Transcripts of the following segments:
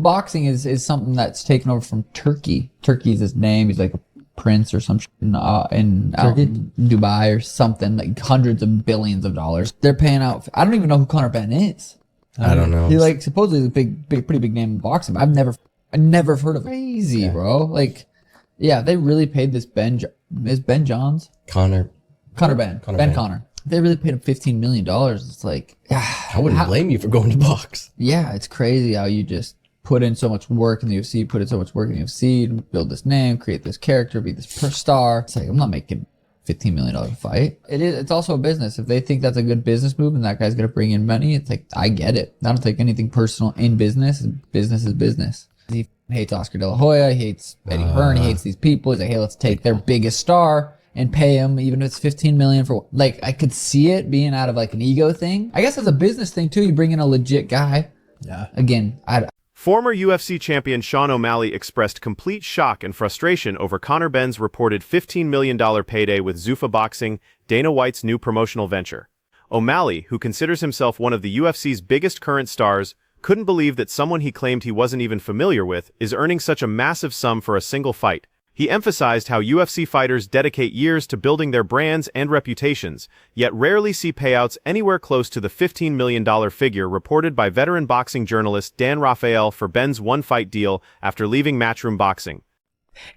boxing is something that's taken over from Turkey. Turkey's his name. He's like a prince or some shit out in Dubai or something, like hundreds of billions of dollars. They're paying out. I don't even know who Conor Benn is. I don't know. He like supposedly is a pretty big name in boxing. But I've never heard of him. Crazy, bro. Like, yeah, they really paid this is Ben Johns? Conor Benn. Conor. They really paid him $15 million. It's like, I wouldn't blame you for going to box. Yeah, it's crazy how you just put in so much work in the UFC, to build this name, create this character, be this star. It's like, I'm not making $15 million fight. It's also a business. If they think that's a good business move and that guy's going to bring in money, it's like, I get it. I don't take anything personal in business. Business is business. He hates Oscar De La Hoya. He hates Eddie Hearn. He hates these people. He's like, hey, let's take their biggest star and pay him, even if it's $15 million for, like, I could see it being out of like an ego thing. I guess it's a business thing too. You bring in a legit guy. Yeah. Again, Former UFC champion Sean O'Malley expressed complete shock and frustration over Conor Benn's reported $15 million payday with Zuffa Boxing, Dana White's new promotional venture. O'Malley, who considers himself one of the UFC's biggest current stars, couldn't believe that someone he claimed he wasn't even familiar with is earning such a massive sum for a single fight. He emphasized how UFC fighters dedicate years to building their brands and reputations, yet rarely see payouts anywhere close to the $15 million figure reported by veteran boxing journalist Dan Rafael for Benn's one-fight deal after leaving Matchroom Boxing.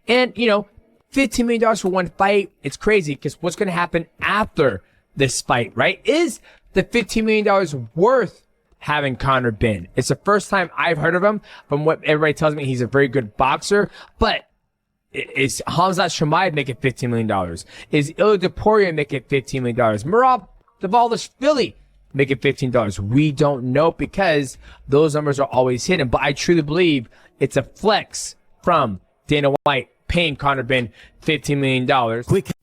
And, $15 million for one fight, it's crazy because what's going to happen after this fight, right? Is the $15 million worth having Conor Benn? It's the first time I've heard of him. From what everybody tells me, he's a very good boxer, but is Khamzat Chimaev making $15 million? Is Ilia Topuria making $15 million? Merab Dvalishvili making $15 million? We don't know because those numbers are always hidden. But I truly believe it's a flex from Dana White paying Conor Benn $15 million.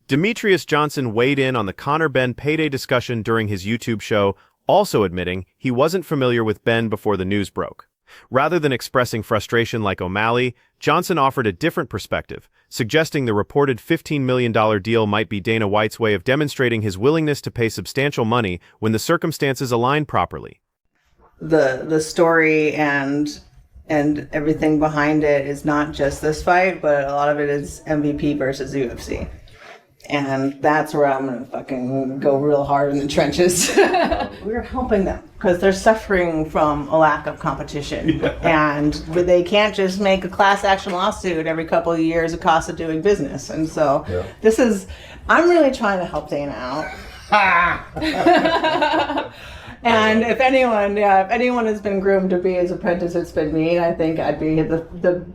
Demetrius Johnson weighed in on the Conor Benn payday discussion during his YouTube show, also admitting he wasn't familiar with Benn before the news broke. Rather than expressing frustration like O'Malley, Johnson offered a different perspective, suggesting the reported $15 million deal might be Dana White's way of demonstrating his willingness to pay substantial money when the circumstances align properly. The story and everything behind it is not just this fight, but a lot of it is MVP versus UFC. And that's where I'm going to fucking go real hard in the trenches. We're helping them because they're suffering from a lack of competition. Yeah. And they can't just make a class action lawsuit every couple of years at cost of doing business. And so I'm really trying to help Dana out. And if anyone has been groomed to be his apprentice, it's been me. I think I'd be the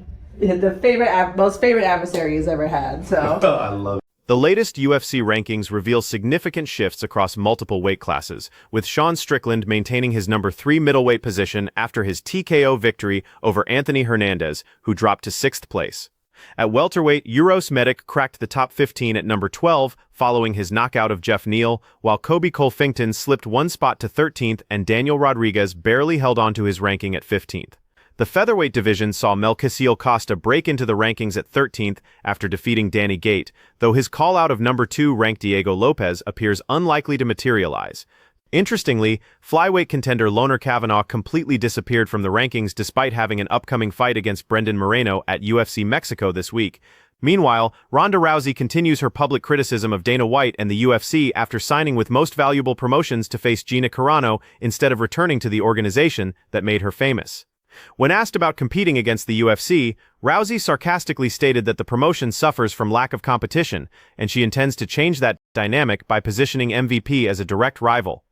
most favorite adversary he's ever had. So I love it. The latest UFC rankings reveal significant shifts across multiple weight classes, with Sean Strickland maintaining his number 3 middleweight position after his TKO victory over Anthony Hernandez, who dropped to 6th place. At welterweight, Uros Medic cracked the top 15 at number 12 following his knockout of Jeff Neal, while Kobe Colfington slipped one spot to 13th and Daniel Rodriguez barely held on to his ranking at 15th. The featherweight division saw Melquisil Costa break into the rankings at 13th after defeating Danny Gate, though his call-out of number 2 ranked Diego Lopez appears unlikely to materialize. Interestingly, flyweight contender Loner Kavanaugh completely disappeared from the rankings despite having an upcoming fight against Brendan Moreno at UFC Mexico this week. Meanwhile, Ronda Rousey continues her public criticism of Dana White and the UFC after signing with Most Valuable Promotions to face Gina Carano instead of returning to the organization that made her famous. When asked about competing against the UFC, Rousey sarcastically stated that the promotion suffers from lack of competition, and she intends to change that dynamic by positioning MVP as a direct rival.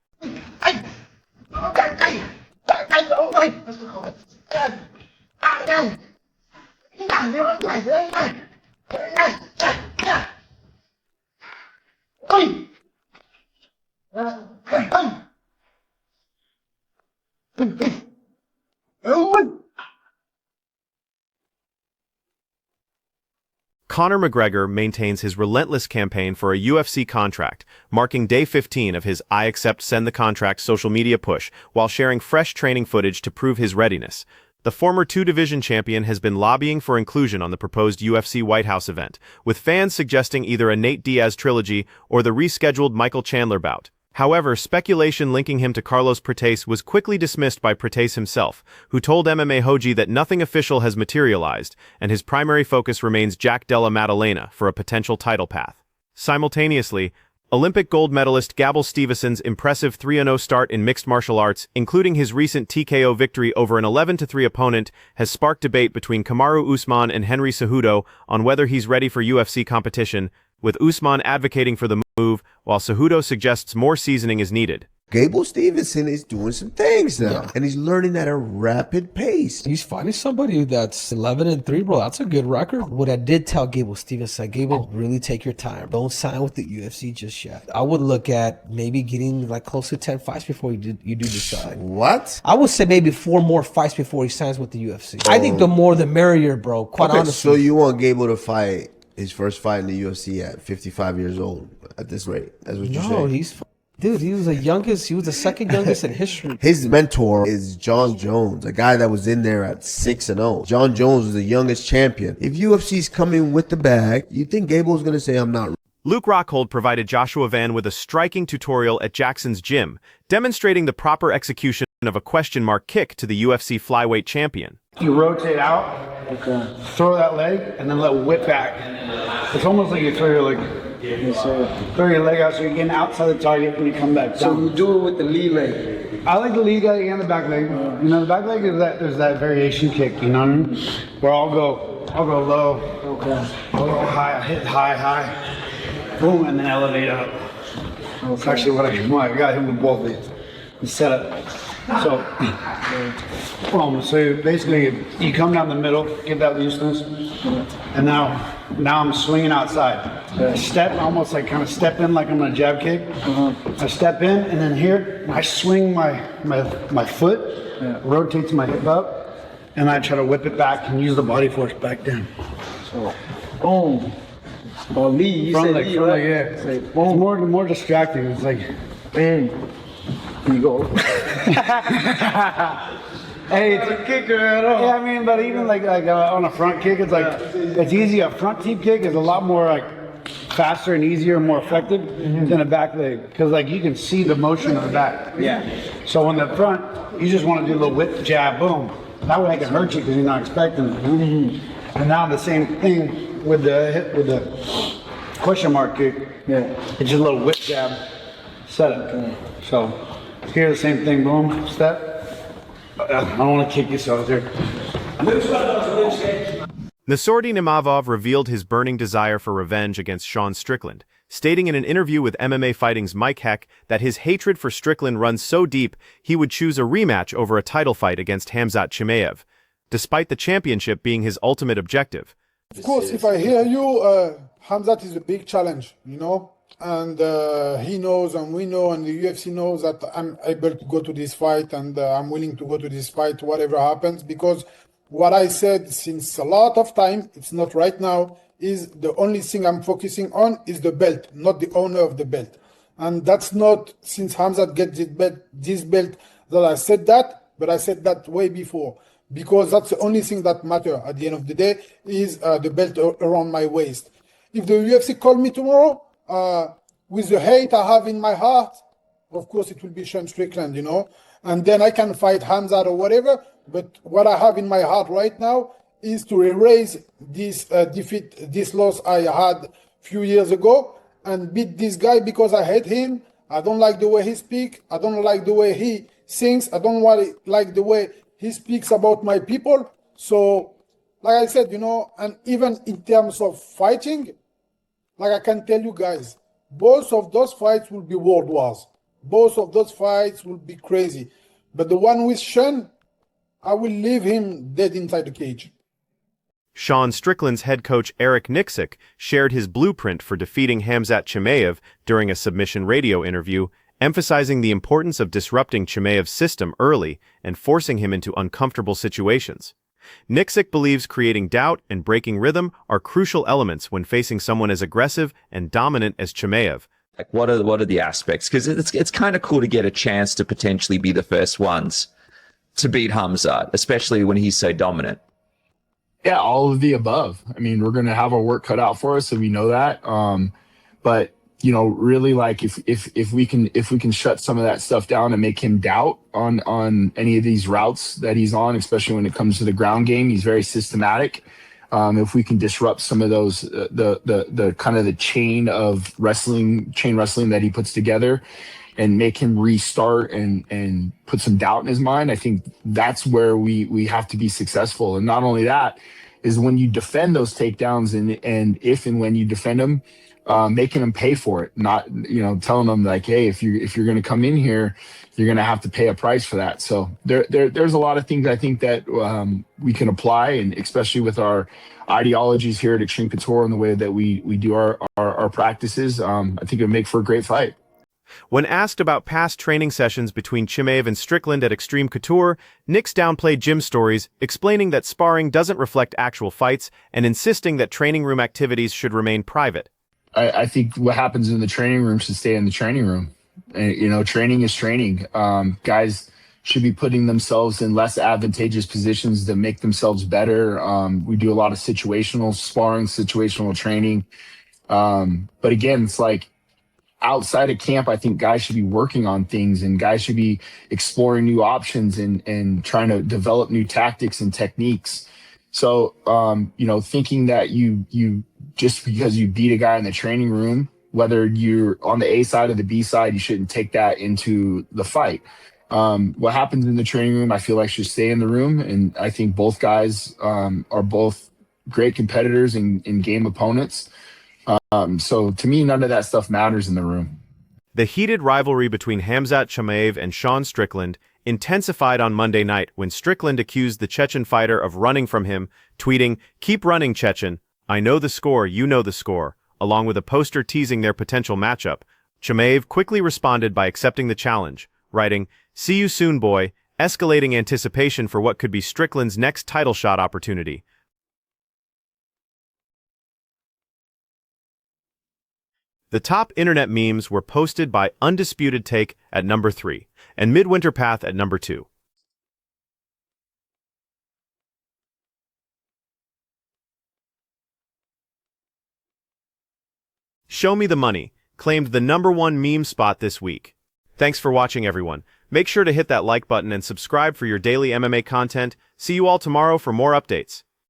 Conor McGregor maintains his relentless campaign for a UFC contract, marking day 15 of his I accept send the contract social media push, while sharing fresh training footage to prove his readiness. The former two-division champion has been lobbying for inclusion on the proposed UFC White House event, with fans suggesting either a Nate Diaz trilogy or the rescheduled Michael Chandler bout. However, speculation linking him to Carlos Prates was quickly dismissed by Prates himself, who told MMA Hoji that nothing official has materialized, and his primary focus remains Jack Della Maddalena for a potential title path. Simultaneously, Olympic gold medalist Gabel Stevenson's impressive 3-0 start in mixed martial arts, including his recent TKO victory over an 11-3 opponent, has sparked debate between Kamaru Usman and Henry Cejudo on whether he's ready for UFC competition, with Usman advocating for the move, while Cejudo suggests more seasoning is needed. Gable Stevenson is doing some things now, and he's learning at a rapid pace. He's fighting somebody that's 11-3, bro. That's a good record. What I did tell Gable Stevenson, Gable, really take your time. Don't sign with the UFC just yet. I would look at maybe getting like close to 10 fights before you do decide. What? I would say maybe 4 more fights before he signs with the UFC. I think the more the merrier, bro. Quite honestly. So you want Gable to fight his first fight in the UFC at 55 years old at this rate? That's what you're saying? Dude, he was the second youngest in history. His mentor is John Jones, a guy that was in there at 6-0. John Jones was the youngest champion. If UFC's coming with the bag, you think Gable's going to say, I'm not? Luke Rockhold provided Joshua Van with a striking tutorial at Jackson's gym, demonstrating the proper execution of a question mark kick to the UFC flyweight champion. You rotate out, throw that leg, and then let whip back. It's almost like you throw your leg. Throw your leg out so you're getting outside the target when you come back down. So you do it with the lead leg? I like the lead leg and the back leg. You know, the back leg is there's that variation kick, you know what I mean? Where I'll go low, I'll go high, hit high, boom, and then elevate up. That's actually what I got him with both leads. The setup. So, boom. So basically, you come down the middle, give that looseness, and now I'm swinging outside. Step, almost like kind of step in like I'm gonna jab kick. I step in, and then here I swing my foot, rotates my hip up, and I try to whip it back and use the body force back down. So, boom. Or lead. You Front say leg, lead, front right? leg, yeah. Say, It's more distracting. It's like, bang. You go. hey, it's a kicker at all. Yeah, I mean, but even like on a front kick, it's like it's easy. A front teep kick is a lot more like faster and easier and more effective than a back leg, because like you can see the motion of the back. Yeah. So on the front, you just want to do a little whip, jab, boom. That way I can hurt you because you're not expecting it. And now the same thing with the question mark kick. Yeah. It's just a little whip, jab, setup. So. Here, the same thing, boom, step. I don't want to kick you, so there. Nassourdine Imavov revealed his burning desire for revenge against Sean Strickland, stating in an interview with MMA Fighting's Mike Heck that his hatred for Strickland runs so deep he would choose a rematch over a title fight against Khamzat Chimaev, despite the championship being his ultimate objective. Of course, if I hear you, Khamzat is a big challenge, you know? And he knows, and we know, and the UFC knows that I'm able to go to this fight, and I'm willing to go to this fight, whatever happens, because what I said since a lot of time, it's not right now, is the only thing I'm focusing on is the belt, not the owner of the belt. And that's not since Khamzat gets this belt that I said that, but I said that way before, because that's the only thing that matters at the end of the day is the belt around my waist. If the UFC call me tomorrow, with the hate I have in my heart, of course it will be Sean Strickland, you know, and then I can fight Khamzat or whatever, but what I have in my heart right now is to erase this defeat, this loss I had a few years ago, and beat this guy because I hate him. I don't like the way he speaks. I don't like the way he sings. I don't like the way he speaks about my people. So, like I said, you know, and even in terms of fighting, like I can tell you guys, both of those fights will be world wars. Both of those fights will be crazy. But the one with Sean, I will leave him dead inside the cage. Sean Strickland's head coach Eric Nixick shared his blueprint for defeating Khamzat Chimaev during a submission radio interview, emphasizing the importance of disrupting Chimaev's system early and forcing him into uncomfortable situations. Nixick believes creating doubt and breaking rhythm are crucial elements when facing someone as aggressive and dominant as Chimaev. Like, what are the aspects? Because it's kind of cool to get a chance to potentially be the first ones to beat Khamzat, especially when he's so dominant. Yeah, all of the above. I mean, we're going to have our work cut out for us, so we know that. But really like if we can shut some of that stuff down and make him doubt on any of these routes that he's on, especially when it comes to the ground game. He's very systematic. If we can disrupt some of those, the kind of the chain wrestling that he puts together, and make him restart and put some doubt in his mind, I think that's where we have to be successful. And not only that, is when you defend those takedowns and if and when you defend them, making them pay for it, not telling them like, hey, if you're going to come in here, you're going to have to pay a price for that. So there's a lot of things I think that we can apply, and especially with our ideologies here at Extreme Couture and the way that we do our practices, I think it would make for a great fight. When asked about past training sessions between Chimaev and Strickland at Extreme Couture, Nix downplayed gym stories, explaining that sparring doesn't reflect actual fights and insisting that training room activities should remain private. I think what happens in the training room should stay in the training room. Training is training. Guys should be putting themselves in less advantageous positions to make themselves better. We do a lot of situational sparring, situational training. But again, it's like, outside of camp, I think guys should be working on things, and guys should be exploring new options and trying to develop new tactics and techniques. So, thinking that you just because you beat a guy in the training room, whether you're on the A side or the B side, you shouldn't take that into the fight. What happens in the training room, I feel like should stay in the room. And I think both guys are both great competitors and game opponents. So to me, none of that stuff matters in the room. The heated rivalry between Khamzat Chimaev and Sean Strickland intensified on Monday night when Strickland accused the Chechen fighter of running from him, tweeting, "Keep running, Chechen. I know the score, you know the score," along with a poster teasing their potential matchup. Chimaev quickly responded by accepting the challenge, writing, "See you soon, boy," escalating anticipation for what could be Strickland's next title shot opportunity. The top internet memes were posted by Undisputed Take at number 3 and Midwinter Path at number 2. Show Me the Money claimed the #1 meme spot this week. Thanks for watching, everyone. Make sure to hit that like button and subscribe for your daily MMA content. See you all tomorrow for more updates.